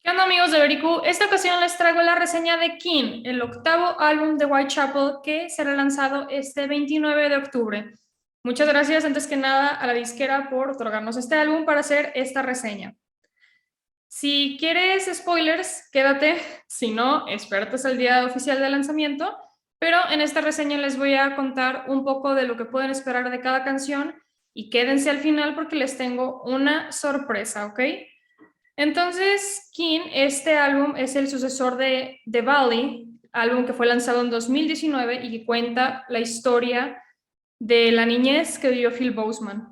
¿Qué onda, amigos de Vericu? Esta ocasión les traigo la reseña de King, el octavo álbum de Whitechapel que será lanzado este 29 de octubre. Muchas gracias antes que nada a la disquera por otorgarnos este álbum para hacer esta reseña. Si quieres spoilers, quédate, si no, espérate hasta el día oficial de lanzamiento, pero en esta reseña les voy a contar un poco de lo que pueden esperar de cada canción y quédense al final porque les tengo una sorpresa, ¿ok? Entonces, King, este álbum es el sucesor de The Valley, álbum que fue lanzado en 2019 y que cuenta la historia de la niñez que vivió Phil Boseman.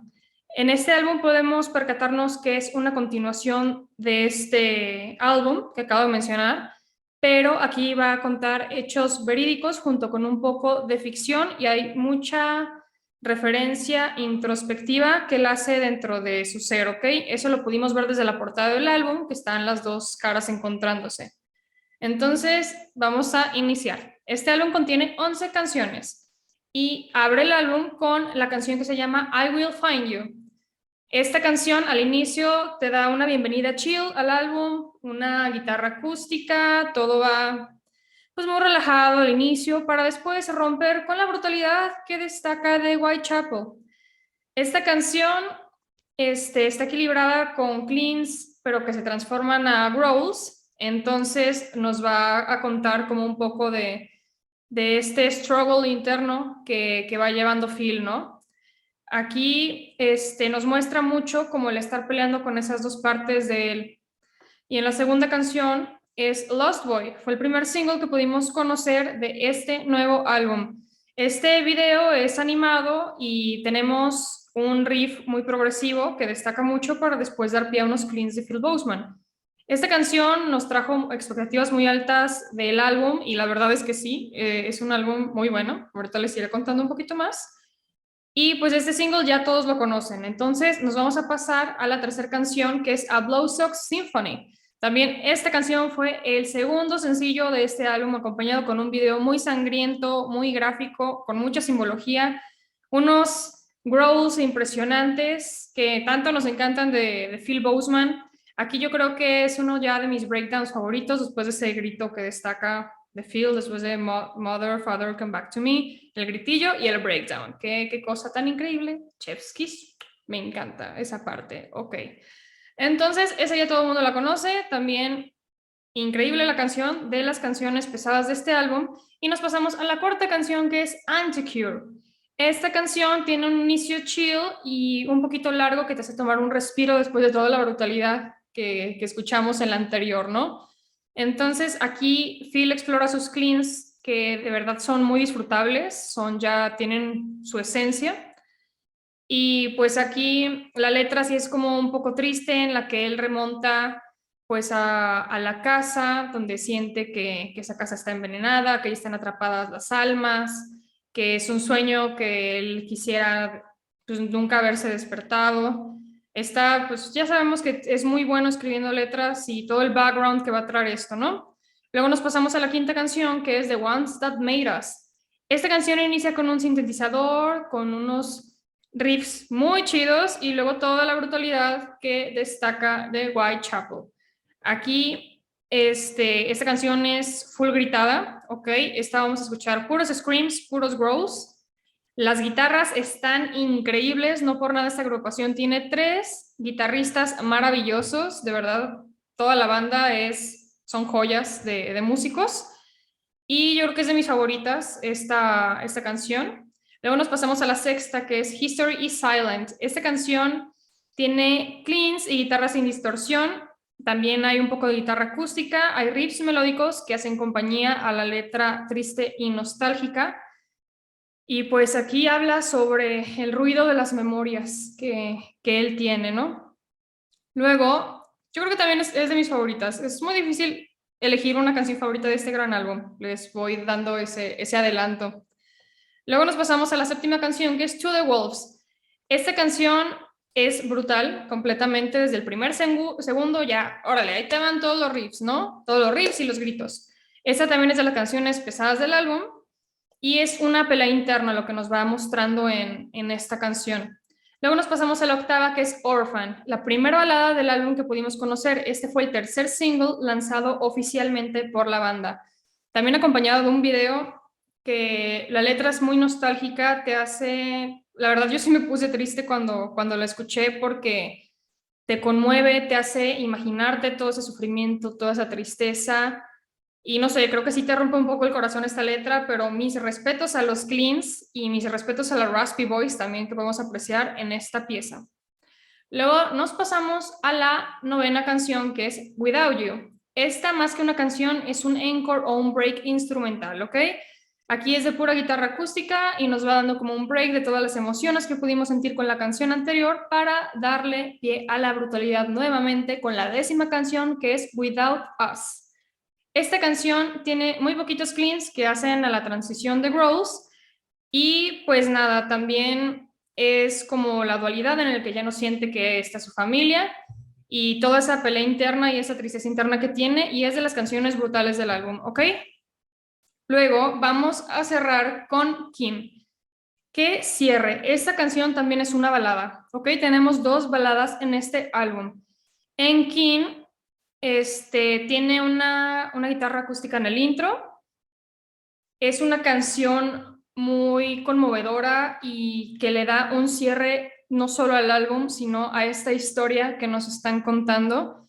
En este álbum podemos percatarnos que es una continuación de este álbum que acabo de mencionar, pero aquí va a contar hechos verídicos junto con un poco de ficción y hay mucha referencia introspectiva que él hace dentro de su ser, ¿ok? Eso lo pudimos ver desde la portada del álbum, que están las dos caras encontrándose. Entonces, vamos a iniciar. Este álbum contiene 11 canciones y abre el álbum con la canción que se llama I Will Find You. Esta canción al inicio te da una bienvenida chill al álbum, una guitarra acústica, todo va pues muy relajado al inicio para después romper con la brutalidad que destaca de Whitechapel. Esta canción está equilibrada con cleans, pero que se transforman a growls, entonces nos va a contar como un poco de este struggle interno que va llevando Phil, ¿no? Aquí nos muestra mucho como el estar peleando con esas dos partes de él. Y en la segunda canción es Lost Boy, fue el primer single que pudimos conocer de este nuevo álbum. Este video es animado y tenemos un riff muy progresivo que destaca mucho para después dar pie a unos cleans de Phil Boseman. Esta canción nos trajo expectativas muy altas del álbum y la verdad es que sí, es un álbum muy bueno. Ahorita les iré contando un poquito más. Y pues este single ya todos lo conocen. Entonces nos vamos a pasar a la tercera canción que es A Blowsock Symphony. También esta canción fue el segundo sencillo de este álbum acompañado con un video muy sangriento, muy gráfico, con mucha simbología, unos growls impresionantes que tanto nos encantan de Phil Boseman. Aquí yo creo que es uno ya de mis breakdowns favoritos después de ese grito que destaca de Phil, después de Mother, Father, Come Back to Me, el gritillo y el breakdown. Qué cosa tan increíble. Chef's Kiss, me encanta esa parte. Ok. Entonces, esa ya todo el mundo la conoce. También increíble la canción de las canciones pesadas de este álbum. Y nos pasamos a la cuarta canción que es Anticure. Esta canción tiene un inicio chill y un poquito largo que te hace tomar un respiro después de toda la brutalidad que escuchamos en la anterior, ¿no? Entonces aquí Phil explora sus cleans que de verdad son muy disfrutables, ya tienen su esencia. Y pues aquí la letra sí es como un poco triste en la que él remonta pues a la casa donde siente que esa casa está envenenada, que ahí están atrapadas las almas, que es un sueño que él quisiera pues nunca haberse despertado. Está, pues ya sabemos que es muy bueno escribiendo letras y todo el background que va a traer esto, ¿no? Luego nos pasamos a la quinta canción que es The Ones That Made Us. Esta canción inicia con un sintetizador, con unos riffs muy chidos y luego toda la brutalidad que destaca de Whitechapel. Aquí, esta canción es full gritada, ¿ok? Esta vamos a escuchar puros screams, puros growls. Las guitarras están increíbles, no por nada esta agrupación tiene 3 guitarristas maravillosos, de verdad, toda la banda son joyas de músicos. Y yo creo que es de mis favoritas esta canción. Luego nos pasamos a la sexta, que es History is Silent. Esta canción tiene cleans y guitarras sin distorsión. También hay un poco de guitarra acústica, hay riffs melódicos que hacen compañía a la letra triste y nostálgica. Y pues aquí habla sobre el ruido de las memorias que él tiene, ¿no? Luego, yo creo que también es de mis favoritas. Es muy difícil elegir una canción favorita de este gran álbum. Les voy dando ese adelanto. Luego nos pasamos a la séptima canción, que es To the Wolves. Esta canción es brutal, completamente, desde el primer segundo ya, órale, ahí te van todos los riffs, ¿no? Todos los riffs y los gritos. Esta también es de las canciones pesadas del álbum y es una pelea interna lo que nos va mostrando en esta canción. Luego nos pasamos a la octava, que es Orphan, la primera balada del álbum que pudimos conocer. Este fue el tercer single lanzado oficialmente por la banda. También acompañado de un video que la letra es muy nostálgica, te hace... La verdad, yo sí me puse triste cuando la escuché porque te conmueve, te hace imaginarte todo ese sufrimiento, toda esa tristeza. Y no sé, creo que sí te rompe un poco el corazón esta letra, pero mis respetos a los Cleans y mis respetos a la Raspy Voice también que podemos apreciar en esta pieza. Luego nos pasamos a la novena canción, que es Without You. Esta, más que una canción, es un encore o un break instrumental, ¿ok? Aquí es de pura guitarra acústica y nos va dando como un break de todas las emociones que pudimos sentir con la canción anterior para darle pie a la brutalidad nuevamente con la décima canción, que es Without Us. Esta canción tiene muy poquitos cleans que hacen a la transición de Growls y pues nada, también es como la dualidad en el que ya no siente que está su familia y toda esa pelea interna y esa tristeza interna que tiene y es de las canciones brutales del álbum, ¿ok? Luego vamos a cerrar con Kim. Que cierre. Esta canción también es una balada, ¿ok? Tenemos dos baladas en este álbum. En Kim tiene una guitarra acústica en el intro. Es una canción muy conmovedora y que le da un cierre no solo al álbum, sino a esta historia que nos están contando.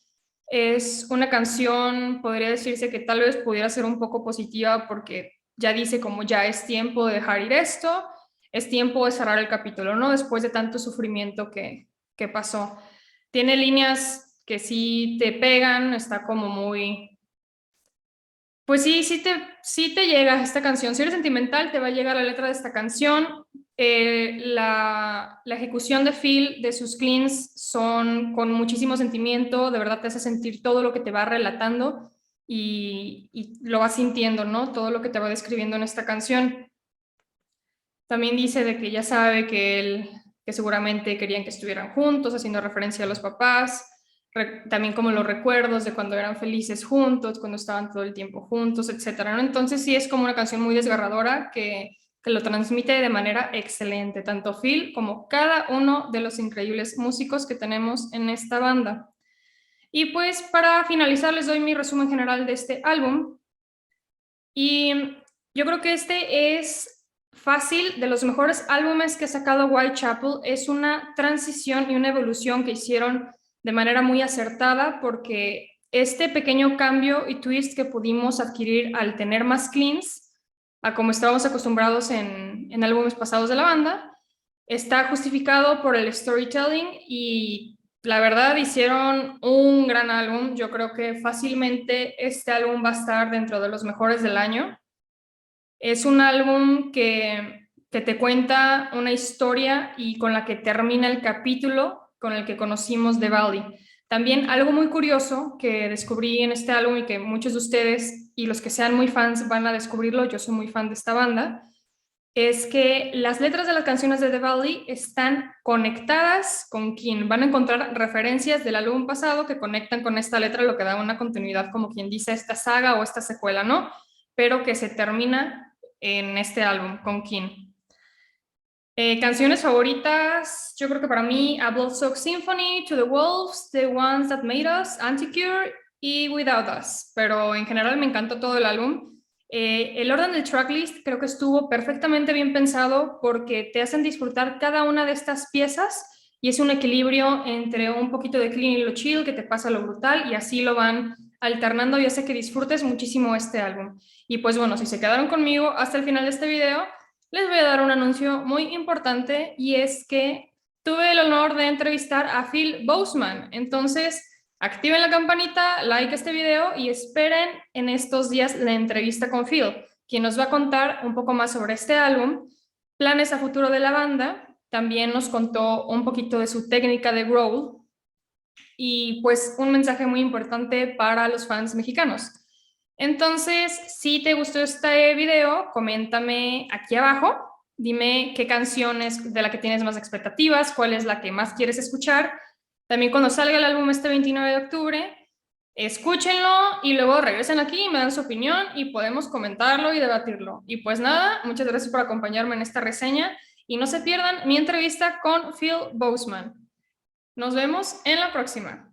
Es una canción, podría decirse que tal vez pudiera ser un poco positiva porque ya dice como ya es tiempo de dejar ir esto, es tiempo de cerrar el capítulo, ¿no? Después de tanto sufrimiento que pasó. Tiene líneas que sí te pegan, está como muy... Pues sí, sí te llega esta canción. Si eres sentimental, te va a llegar la letra de esta canción. La ejecución de Phil, de sus cleans, son con muchísimo sentimiento. De verdad te hace sentir todo lo que te va relatando y lo vas sintiendo, ¿no? Todo lo que te va describiendo en esta canción. También dice de que ya sabe que seguramente querían que estuvieran juntos, haciendo referencia a los papás también como los recuerdos de cuando eran felices juntos, cuando estaban todo el tiempo juntos, etcétera, ¿no? Entonces sí es como una canción muy desgarradora que lo transmite de manera excelente, tanto Phil como cada uno de los increíbles músicos que tenemos en esta banda. Y pues para finalizar les doy mi resumen general de este álbum. Y yo creo que este es fácil, de los mejores álbumes que ha sacado Whitechapel. Es una transición y una evolución que hicieron de manera muy acertada porque este pequeño cambio y twist que pudimos adquirir al tener más cleans, a como estábamos acostumbrados en álbumes pasados de la banda, está justificado por el storytelling y la verdad hicieron un gran álbum. Yo creo que fácilmente este álbum va a estar dentro de los mejores del año. Es un álbum que te cuenta una historia y con la que termina el capítulo con el que conocimos The Valley. También algo muy curioso que descubrí en este álbum y que muchos de ustedes y los que sean muy fans van a descubrirlo, yo soy muy fan de esta banda, es que las letras de las canciones de The Valley están conectadas con King. Van a encontrar referencias del álbum pasado que conectan con esta letra, lo que da una continuidad, como quien dice, a esta saga o esta secuela, ¿no? Pero que se termina en este álbum con King. Canciones favoritas, yo creo que para mí, A Bloodsoaked Symphony, To the Wolves, The Ones That Made Us, Anticure y Without Us. Pero en general me encantó todo el álbum. El orden del tracklist creo que estuvo perfectamente bien pensado porque te hacen disfrutar cada una de estas piezas y es un equilibrio entre un poquito de clean y lo chill que te pasa lo brutal y así lo van alternando y hace que disfrutes muchísimo este álbum. Y pues bueno, si se quedaron conmigo hasta el final de este video, les voy a dar un anuncio muy importante y es que tuve el honor de entrevistar a Phil Boseman. Entonces, activen la campanita, like este video y esperen en estos días la entrevista con Phil, quien nos va a contar un poco más sobre este álbum, planes a futuro de la banda, también nos contó un poquito de su técnica de growl y pues un mensaje muy importante para los fans mexicanos. Entonces, si te gustó este video, coméntame aquí abajo, dime qué canción es de la que tienes más expectativas, cuál es la que más quieres escuchar. También cuando salga el álbum este 29 de octubre, escúchenlo y luego regresen aquí y me dan su opinión y podemos comentarlo y debatirlo. Y pues nada, muchas gracias por acompañarme en esta reseña Y no se pierdan mi entrevista con Phil Boseman. Nos vemos en la próxima.